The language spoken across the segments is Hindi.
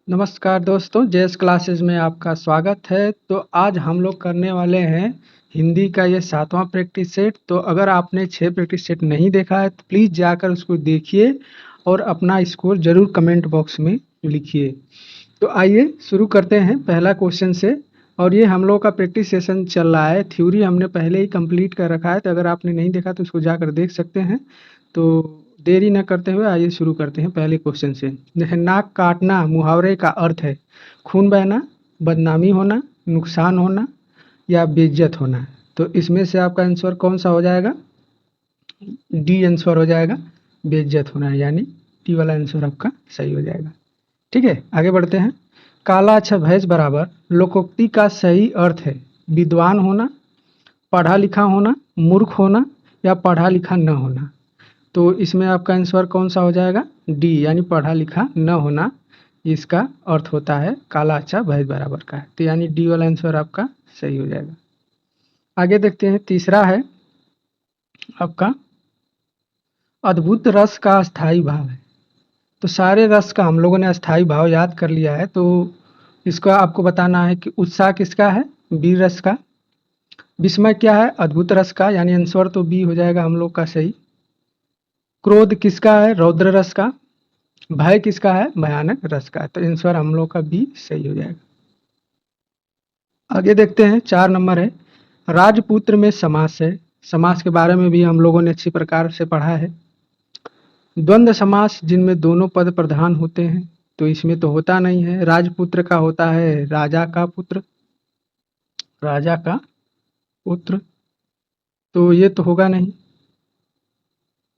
नमस्कार दोस्तों, जेएस क्लासेस में आपका स्वागत है। तो आज हम लोग करने वाले हैं हिंदी का ये 7वां प्रैक्टिस सेट। तो अगर आपने 6 प्रैक्टिस सेट नहीं देखा है तो प्लीज़ जाकर उसको देखिए और अपना स्कोर ज़रूर कमेंट बॉक्स में लिखिए। तो आइए शुरू करते हैं पहला क्वेश्चन से। और ये हम लोग का प्रैक्टिस सेशन चल रहा है, थ्योरी हमने पहले ही कंप्लीट कर रखा है। तो अगर आपने नहीं देखा तो उसको जाकर देख सकते हैं। तो देरी न करते हुए आइए शुरू करते हैं पहले क्वेश्चन से। जैसे नाक काटना मुहावरे का अर्थ है खून बहना, बदनामी होना, नुकसान होना या बेइज्जत होना। तो इसमें से आपका आंसर कौन सा हो जाएगा? डी आंसर हो जाएगा, बेइज्जत होना, यानी डी वाला आंसर आपका सही हो जाएगा। ठीक है, आगे बढ़ते हैं। काला अच्छा भैंस बराबर लोकोक्ति का सही अर्थ है विद्वान होना, पढ़ा लिखा होना, मूर्ख होना या पढ़ा लिखा न होना। तो इसमें आपका आंसर कौन सा हो जाएगा? डी, यानी पढ़ा लिखा न होना। इसका अर्थ होता है काला अच्छा भैंस बराबर का है। तो यानी डी वाला आंसर आपका सही हो जाएगा। आगे देखते हैं, तीसरा है आपका अद्भुत रस का अस्थाई भाव है। तो सारे रस का हम लोगों ने अस्थाई भाव याद कर लिया है। तो इसका आपको बताना है कि उत्साह किसका है? वीर रस का। विस्मय क्या है? अद्भुत रस का, यानी आंसर तो बी हो जाएगा हम लोग का सही। क्रोध किसका है? रौद्र रस का। भय किसका है? भयानक रस का। तो आंसर हम लोग का बी सही हो जाएगा। आगे देखते हैं, 4 नंबर है राजपुत्र में समास है। समास के बारे में भी हम लोगों ने अच्छी प्रकार से पढ़ा है। द्वंद्व समास जिनमें दोनों पद प्रधान होते हैं, तो इसमें तो होता नहीं है। राजपुत्र का होता है राजा का पुत्र, राजा का पुत्र, तो ये तो होगा नहीं।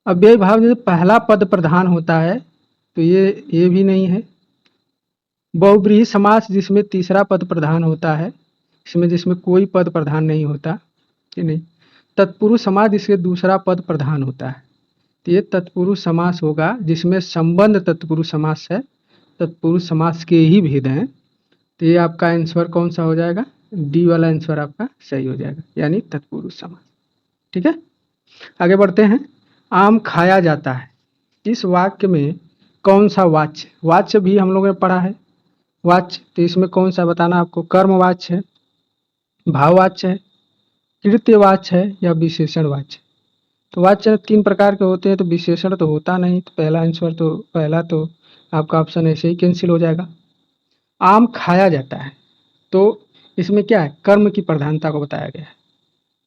अव्ययी भाव जैसे पहला पद प्रधान होता है, तो ये भी नहीं है। बहुब्रीहि समास जिसमें तीसरा पद प्रधान होता है, जिसमें कोई पद प्रधान नहीं होता, ये नहीं। तत्पुरुष समास जिसके दूसरा पद प्रधान होता है, तो ये तत्पुरुष समास होगा जिसमें संबंध तत्पुरुष समास है। तत्पुरुष समास के ही भेद हैं। तो ये आपका आंसर कौन सा हो जाएगा? डी वाला आंसर आपका सही हो जाएगा, यानी तत्पुरुष समास। ठीक है, आगे बढ़ते हैं। आम खाया जाता है, इस वाक्य में कौन सा वाच्य? वाच्य भी हम लोगों ने पढ़ा है। वाच्य तो इसमें कौन सा बताना आपको? कर्मवाच्य है, भाववाच्य है, कृत्यवाच्य है या विशेषण वाच्य। तो वाच्य 3 प्रकार के होते हैं, तो विशेषण तो होता नहीं। तो पहला आंसर तो पहला तो आपका ऑप्शन ऐसे ही कैंसिल हो जाएगा। आम खाया जाता है, तो इसमें क्या है? कर्म की प्रधानता को बताया गया है।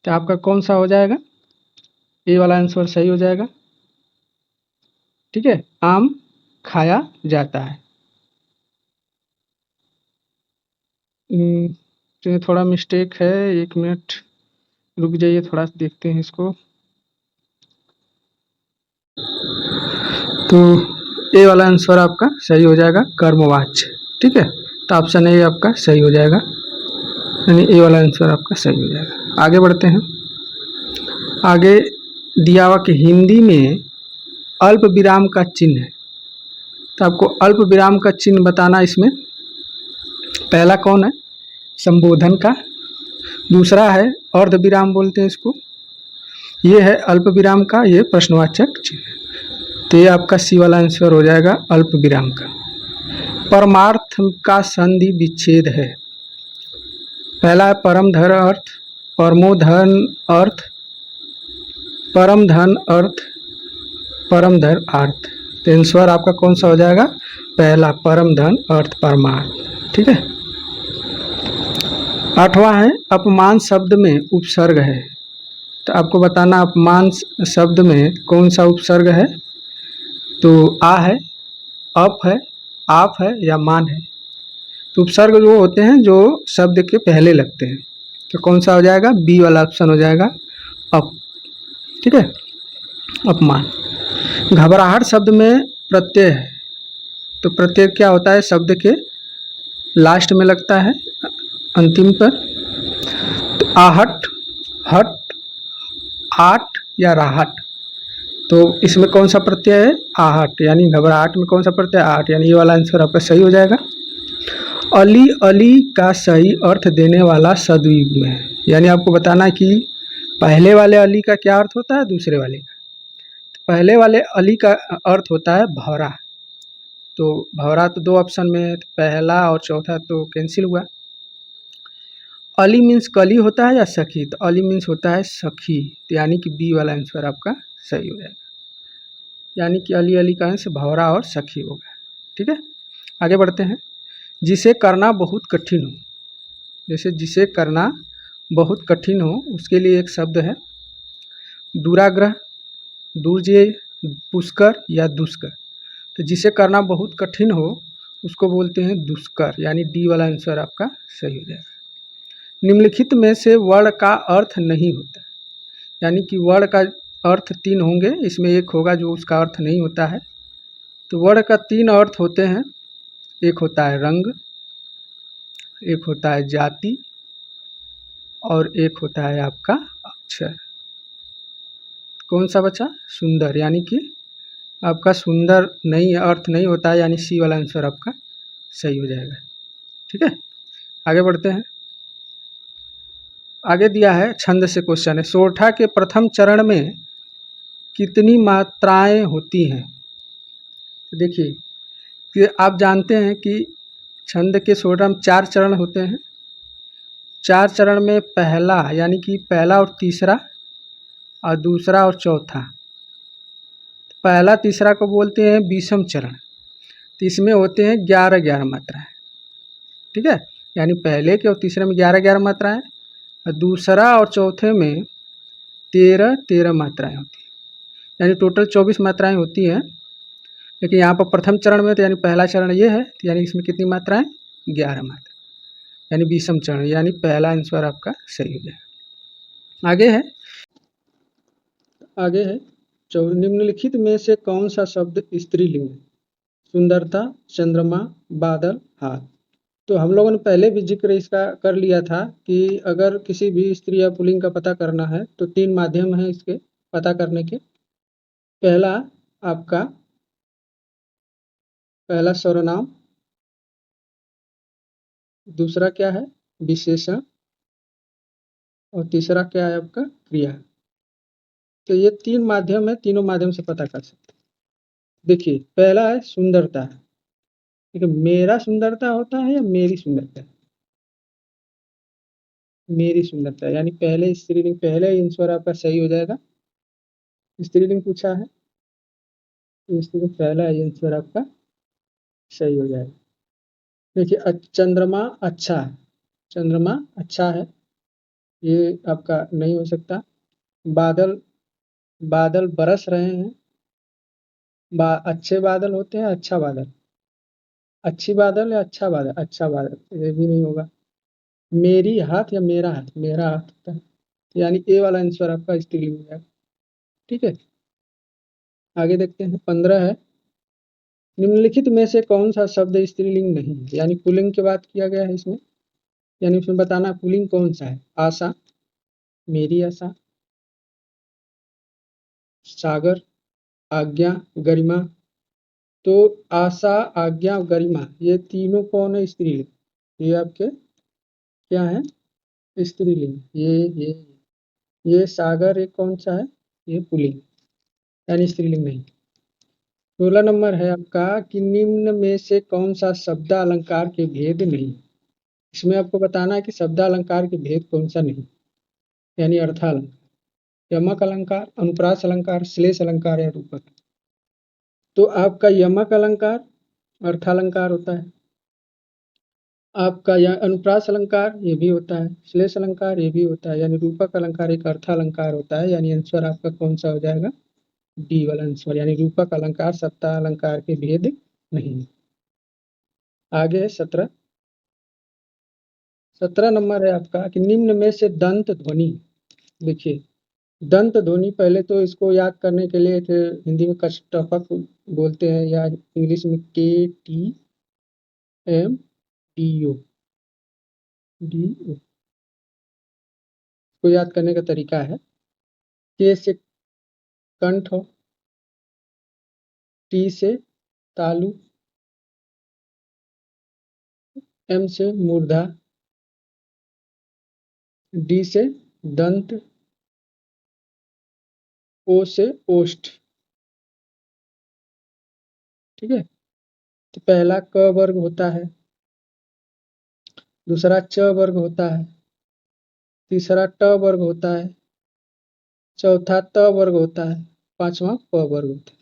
तो आपका कौन सा हो जाएगा? ए वाला आंसर सही हो जाएगा। ठीक है, आम खाया जाता है। तो ये थोड़ा मिस्टेक है, 1 मिनट रुक जाइए, थोड़ा देखते हैं इसको। तो ए वाला आंसर आपका सही हो जाएगा, कर्मवाच्य। ठीक है, तो ऑप्शन ए आपका सही हो जाएगा, यानी ए वाला आंसर आपका सही हो जाएगा। आगे बढ़ते हैं। आगे दिया हुआ कि हिंदी में अल्प विराम का चिन्ह है। तो आपको अल्प विराम का चिन्ह बताना। इसमें पहला कौन है? संबोधन का। दूसरा है अर्ध विराम बोलते हैं इसको। ये है अल्प विराम का, ये प्रश्नवाचक चिन्ह। तो ये आपका सी वाला आंसर हो जाएगा, अल्प विराम का। परमार्थ का संधि विच्छेद है। पहला है परम धन अर्थ, परमो धन अर्थ, परम धन अर्थ, परम धन अर्थ। तो आंसर आपका कौन सा हो जाएगा? पहला, परम धन अर्थ परमार्थ। ठीक है, 8वां है अपमान शब्द में उपसर्ग है। तो आपको बताना अपमान शब्द में कौन सा उपसर्ग है। तो आ है, अप है, आप है या मान है। तो उपसर्ग जो होते हैं जो शब्द के पहले लगते हैं, तो कौन सा हो जाएगा? बी वाला ऑप्शन हो जाएगा, अप। ठीक है, अपमान। घबराहट शब्द में प्रत्यय है। तो प्रत्यय क्या होता है? शब्द के लास्ट में लगता है, अंतिम पर। तो आहट, हट, आट या राहट। तो इसमें कौन सा प्रत्यय है? आहट, यानी घबराहट में कौन सा प्रत्यय? आहट, यानी ये वाला आंसर आपका सही हो जाएगा। अली, अली का सही अर्थ देने वाला सद्युग्म है। यानी आपको बताना कि पहले वाले अली का क्या अर्थ होता है, दूसरे वाले का। पहले वाले अली का अर्थ होता है भौरा। तो भंवरा तो 2 ऑप्शन में है, तो पहला और चौथा तो कैंसिल हुआ। अली मीन्स कली होता है या सखी? तो अली मीन्स होता है सखी, तो यानी कि बी वाला आंसर आपका सही हो जाएगा। यानी कि अली अली का आंसर भंवरा और सखी होगा। ठीक है, आगे बढ़ते हैं। जिसे करना बहुत कठिन हो, जैसे जिसे करना बहुत कठिन हो उसके लिए एक शब्द है दुराग्रह, दुर्जेय, पुष्कर या दुष्कर। तो जिसे करना बहुत कठिन हो उसको बोलते हैं दुष्कर, यानी डी वाला आंसर आपका सही हो जाएगा। निम्नलिखित में से वर्ण का अर्थ नहीं होता, यानी कि वर्ण का अर्थ 3 होंगे, इसमें एक होगा जो उसका अर्थ नहीं होता है। तो वर्ण का 3 अर्थ होते हैं, एक होता है रंग, एक होता है जाति और एक होता है आपका अक्षर। कौन सा बचा? सुंदर, यानी कि आपका सुंदर नहीं अर्थ नहीं होता है, यानी सी वाला आंसर आपका सही हो जाएगा। ठीक है, आगे बढ़ते हैं। आगे दिया है छंद से क्वेश्चन है, सोरठा के प्रथम चरण में कितनी मात्राएं होती हैं? तो देखिए कि आप जानते हैं कि छंद के सोरठा में 4 चरण होते हैं। 4 चरण में पहला यानी कि पहला और तीसरा और दूसरा और चौथा, पहला तीसरा को बोलते हैं विषम चरण। तो इसमें होते हैं 11-11 मात्राएं। ठीक है, यानी पहले के और तीसरे में 11-11 मात्राएं और दूसरा और चौथे में 13-13 मात्राएं होती हैं, यानी टोटल 24 मात्राएं होती हैं। लेकिन यहाँ पर प्रथम चरण में तो यानी पहला चरण ये है, तो यानी इसमें कितनी मात्राएं? 11 मात्रा, यानी विषम चरण, यानी पहला आंसर आपका सही हो जाएगा। आगे है निम्नलिखित में से कौन सा शब्द स्त्रीलिंग है? सुंदरता, चंद्रमा, बादल, हाथ। तो हम लोगों ने पहले भी जिक्र इसका कर लिया था कि अगर किसी भी स्त्री या पुल्लिंग का पता करना है तो 3 माध्यम हैं इसके पता करने के। पहला आपका पहला सर्वनाम, दूसरा क्या है? विशेषण, और तीसरा क्या है आपका? क्रिया। तो ये 3 माध्यम है, तीनों माध्यम से पता कर सकते हैं। देखिए पहला है सुंदरता, ठीक है, मेरा सुंदरता होता है या मेरी सुंदरता? मेरी सुंदरता, यानी पहले स्त्रीलिंग, पहले आंसर आपका सही हो जाएगा। स्त्रीलिंग पूछा है तो स्त्रीलिंग पहला आंसर आपका सही हो जाएगा। देखिए चंद्रमा अच्छा है, चंद्रमा अच्छा है, ये आपका नहीं हो सकता। बादल, बादल बरस रहे हैं, अच्छे बादल होते हैं, अच्छा बादल, अच्छी बादल या अच्छा बादल? अच्छा बादल, ये भी नहीं होगा। मेरी हाथ या मेरा हाथ? मेरा हाथ होता है, यानी ए वाला आंसर आपका स्त्रीलिंग हो जाएगा। ठीक है, आगे देखते हैं। 15 है, निम्नलिखित में से कौन सा शब्द स्त्रीलिंग नहीं है? यानी पुल्लिंग की बात किया गया है इसमें, यानी उसमें बताना पुल्लिंग कौन सा है। आशा, मेरी आशा, सागर, आज्ञा, गरिमा। तो आशा, आज्ञा, गरिमा, ये तीनों कौन है? स्त्रीलिंग। ये आपके क्या है? स्त्रीलिंग। ये सागर एक कौन सा है? ये पुल्लिंग, यानी स्त्रीलिंग नहीं। 16 नंबर है आपका कि निम्न में से कौन सा शब्द अलंकार के भेद नहीं? इसमें आपको बताना है कि शब्द अलंकार के भेद कौन सा नहीं, यानी अर्थालंकार, यमक अलंकार, अनुप्रास अलंकार, श्लेष अलंकार या रूपक। तो आपका यमक अलंकार अर्थालंकार होता है, आपका यह अनुप्रास अलंकार ये भी होता है, श्लेष अलंकार ये भी होता है, यानी रूपक अलंकार एक अर्थालंकार होता है। यानी आंसर आपका कौन सा हो जाएगा? डी वाला आंसर, यानी रूपक अलंकार सप्ताह अलंकार के भेद नहीं। आगे है 17 नंबर है आपका कि निम्न में से दंत ध्वनि। देखिए दंत ध्वनि, पहले तो इसको याद करने के लिए हिंदी में कष्टपक बोलते हैं या इंग्लिश में KTMDO, को याद करने का तरीका है, के से कंठ हो, टी से तालु, एम से मूर्धा, डी से दंत, ओ से ओष्ठ। ठीक है, तो पहला क वर्ग होता है, दूसरा च वर्ग होता है, तीसरा ट वर्ग होता है, चौथा त वर्ग होता है, पांचवा प वर्ग होता है।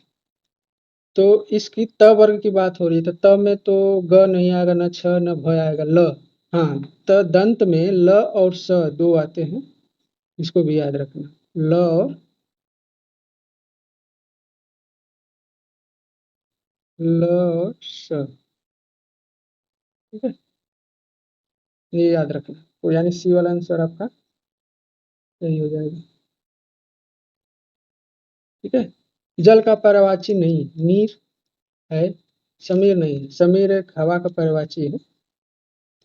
तो इसकी त वर्ग की बात हो रही है, तो त में तो ग नहीं आएगा, न छ न भ आएगा, ल। हाँ, त दंत में ल और स दो आते हैं, इसको भी याद रखना, ल और स। ठीक है, ये याद रखना, तो यानी सी वाला आंसर आपका सही हो जाएगा। ठीक है, जल का पर्यायवाची नहीं, नीर है, समीर नहीं है, समीर एक हवा का पर्यायवाची है,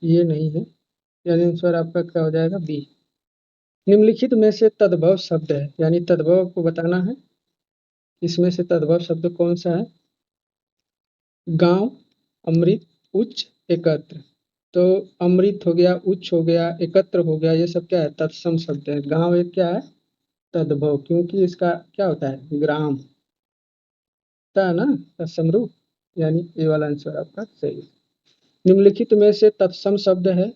ये नहीं है, यानी आंसर आपका क्या हो जाएगा, बी। निम्नलिखित में से तद्भव शब्द है, यानी तद्भव को बताना है, इसमें से तद्भव शब्द कौन सा है। गांव, अमृत, उच्च, एकत्र। तो अमृत हो गया, उच्च हो गया, एकत्र हो गया, ये सब क्या है, तत्सम शब्द है। गांव एक क्या है, तद्भव, क्योंकि इसका क्या होता है, ग्राम होता है ना, तत्सम रूप, यानी ये वाला आंसर आपका सही है। निम्नलिखित में से तत्सम शब्द है,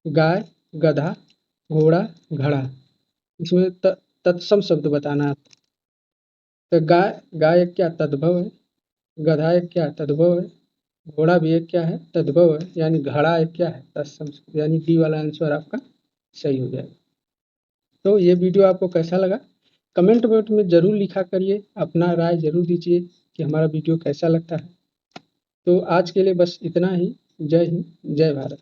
गाय, गधा, घोड़ा, घड़ा। इसमें तत्सम शब्द बताना है। तो गाय, गाय एक क्या तद्भव है, गधा एक क्या तद्भव है, घोड़ा भी एक क्या है, तद्भव है, यानी घड़ा एक क्या है, तत्सम शब्द, यानी डी वाला आंसर आपका सही हो जाएगा। तो ये वीडियो आपको कैसा लगा, कमेंट बॉक्स में जरूर लिखा करिए, अपना राय जरूर दीजिए कि हमारा वीडियो कैसा लगता है। तो आज के लिए बस इतना ही। जय हिंद, जय भारत।